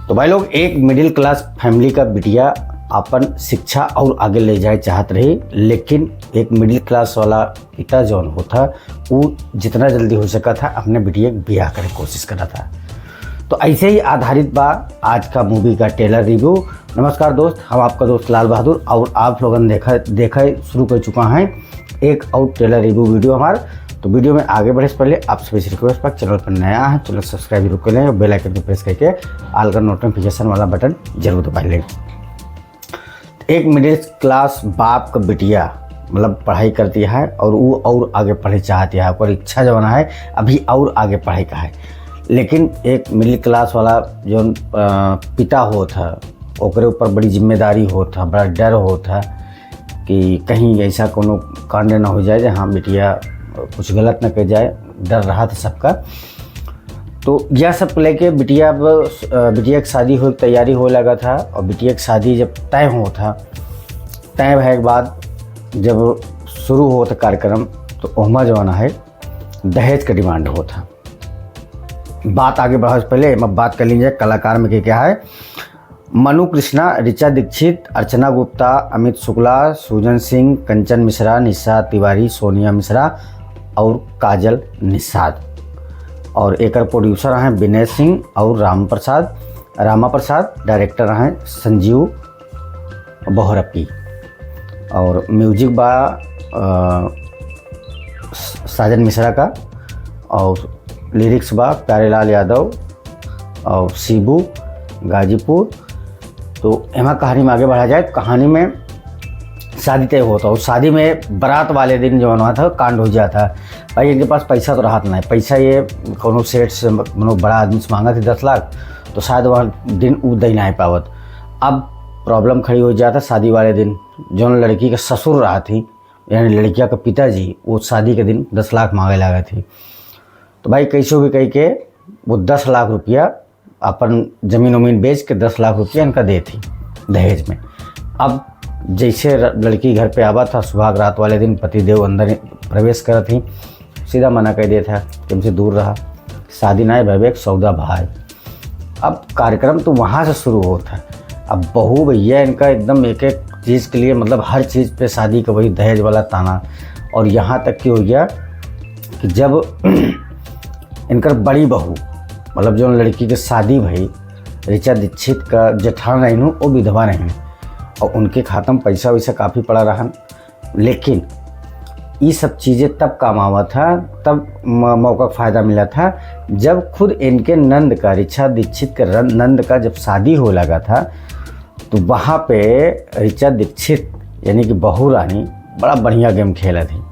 तो भाई लोग, एक मिडिल क्लास फैमिली का बिटिया अपन शिक्षा और आगे ले जाए चाहत रही, लेकिन एक मिडिल क्लास वाला पिता जौन होता वो जितना जल्दी हो सका था अपने बिटिया के ब्याह करे कोशिश करा था। तो ऐसे ही आधारित बा आज का मूवी का ट्रेलर रिव्यू। नमस्कार दोस्त, हम आपका दोस्त लाल बहादुर और आप लोगों ने देखा शुरू कर चुका है एक और ट्रेलर रिव्यू वीडियो हमारा। तो वीडियो में आगे बढ़े से पहले आप सभी से रिक्वेस्ट पर चैनल पर नया है चैनल सब्सक्राइब जरूर कर लें और बेल आइकन को प्रेस करके ऑल का नोटिफिकेशन वाला बटन जरूर दबा लें। एक मिडिल क्लास बाप का बिटिया मतलब पढ़ाई करती है और वो और आगे पढ़े चाहती है, और इच्छा जवाना है अभी और आगे पढ़ाई का है। लेकिन एक मिडिल क्लास वाला जो पिता होता ओकरे ऊपर बड़ी जिम्मेदारी होता, बड़ा डर होता कि कहीं ऐसा कोनो कांड ना हो जाए जहाँ बिटिया कुछ गलत न कर जाए, डर रहा था सबका। तो यह सब लेके बिटिया की शादी हो तैयारी हो लगा था, और बिटिया की शादी जब तय भए के बाद जब शुरू होता कार्यक्रम तो ओहमा जवाना है दहेज का डिमांड होता। बात आगे बढ़ा से पहले हम बात कर लीजिए कलाकार में क्या है। मनु कृष्णा, ऋचा दीक्षित, अर्चना गुप्ता, अमित शुक्ला, सुजन सिंह, कंचन मिश्रा, निशा तिवारी, सोनिया मिश्रा और काजल निषाद। और एक प्रोड्यूसर हैं विनय सिंह और रामा प्रसाद। डायरेक्टर हैं संजीव बहुरप्पी और म्यूजिक बा साजन मिश्रा का और लिरिक्स बा प्यारेलाल यादव और शिबू गाजीपुर। तो एमा कहानी में आगे बढ़ा जाए। कहानी में शादी तय होता और शादी में बारात वाले दिन जो होना था कांड हो जाता। भाई इनके पास पैसा तो रहा नहीं, पैसा ये कोनो सेठ से बड़ा आदमी से मांगा थी 10 लाख, तो शायद वहाँ दिन वो दे नहीं पावत। अब प्रॉब्लम खड़ी हो जाता शादी वाले दिन। जो लड़की का ससुर रहा थी यानी लड़किया का पिताजी वो शादी के दिन 10 लाख मांगे लगा थी। तो भाई कैसे भी कह के वो 10 लाख रुपया अपन ज़मीन उमीन बेच के 10 लाख रुपया इनका दे थी दहेज में। अब जैसे लड़की घर पे आवा था सुहाग रात वाले दिन पतिदेव अंदर प्रवेश कर थी, सीधा मना कर दिया था कि हमसे दूर रहा, शादी ना भैवेक सौदा भाई। अब कार्यक्रम तो वहाँ से शुरू होता। अब बहू भैया इनका एकदम एक एक चीज़ के लिए मतलब हर चीज़ पे शादी का वही दहेज वाला ताना। और यहाँ तक कि हो गया कि जब इनकर बड़ी बहू मतलब जो लड़की की शादी भई ऋचा दीक्षित का जेठान रही हूँ वो विधवा नहीं और उनके खातम पैसा वैसा काफ़ी पड़ा रहा। लेकिन ये सब चीज़ें तब काम आवा था, तब मौका फ़ायदा मिला था जब खुद इनके नंद का ऋचा दीक्षित के नंद का जब शादी हो लगा था। तो वहाँ पे ऋचा दीक्षित यानी कि बहू रानी बड़ा बढ़िया गेम खेला थी।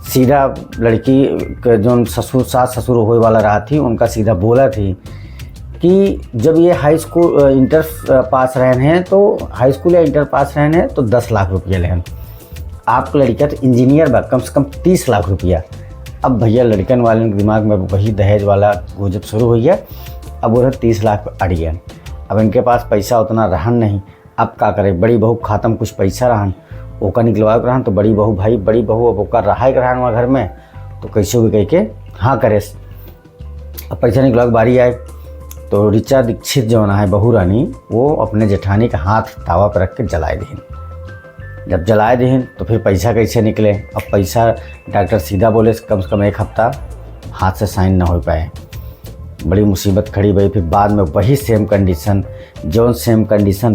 सीधा लड़की के जो सास ससुर होने वाला रहा थी उनका सीधा बोला थी कि जब ये हाई स्कूल इंटर पास रहे हैं तो हाई स्कूल या इंटर पास रहे हैं तो 10 लाख रुपया लें। आपका लड़का तो इंजीनियर बा, कम से कम 30 लाख रुपया। अब भैया लड़कन वाले के दिमाग में वही दहेज वाला गुजब शुरू हो गया। अब वो 30 लाख अड़ गया। अब इनके पास पैसा उतना रहन नहीं। अब क्या करे, बड़ी बहू खातम कुछ पैसा रहन ओका निकलवा के रहन, तो बड़ी बहू अब ओका रहा के रहन वहाँ घर में, तो कैसे भी कह के हाँ करे। अब पैसा निकलवा के बारी आए तो ऋचा दीक्षित जो है बहू रानी वो अपने जेठानी का हाथ तावा पर रख के जलाए दीन। जब जलाए दीन तो फिर पैसा कैसे निकले। अब पैसा डॉक्टर सीधा बोले कम से कम 1 हफ्ता हाथ से साइन ना हो पाए। बड़ी मुसीबत खड़ी भई। फिर बाद में वही सेम कंडीशन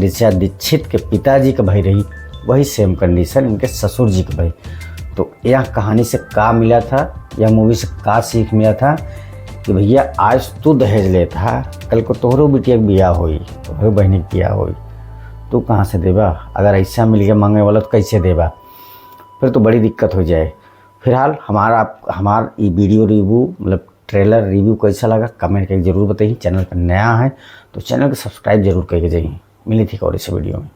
ऋचा दीक्षित के पिताजी के भई रही, वही सेम कंडीशन इनके ससुर जी के भई। तो यह कहानी से का मिला था, यह मूवी से का सीख मिला था कि भैया आज तू दहेज लेता, कल को तोहरो बिटिया के बियाह होई, तोहरो बहनी के बियाह होई, तू कहाँ से देबा। अगर ऐसा मिल गया मांगने वाला तो कैसे देबा, फिर तो बड़ी दिक्कत हो जाए। फिलहाल हमारा ये वीडियो रिव्यू मतलब ट्रेलर रिव्यू कैसा लगा कमेंट करके ज़रूर बताइए। चैनल पर नया है तो चैनल को सब्सक्राइब जरूर करके जाइए। मिली थी और इस वीडियो में।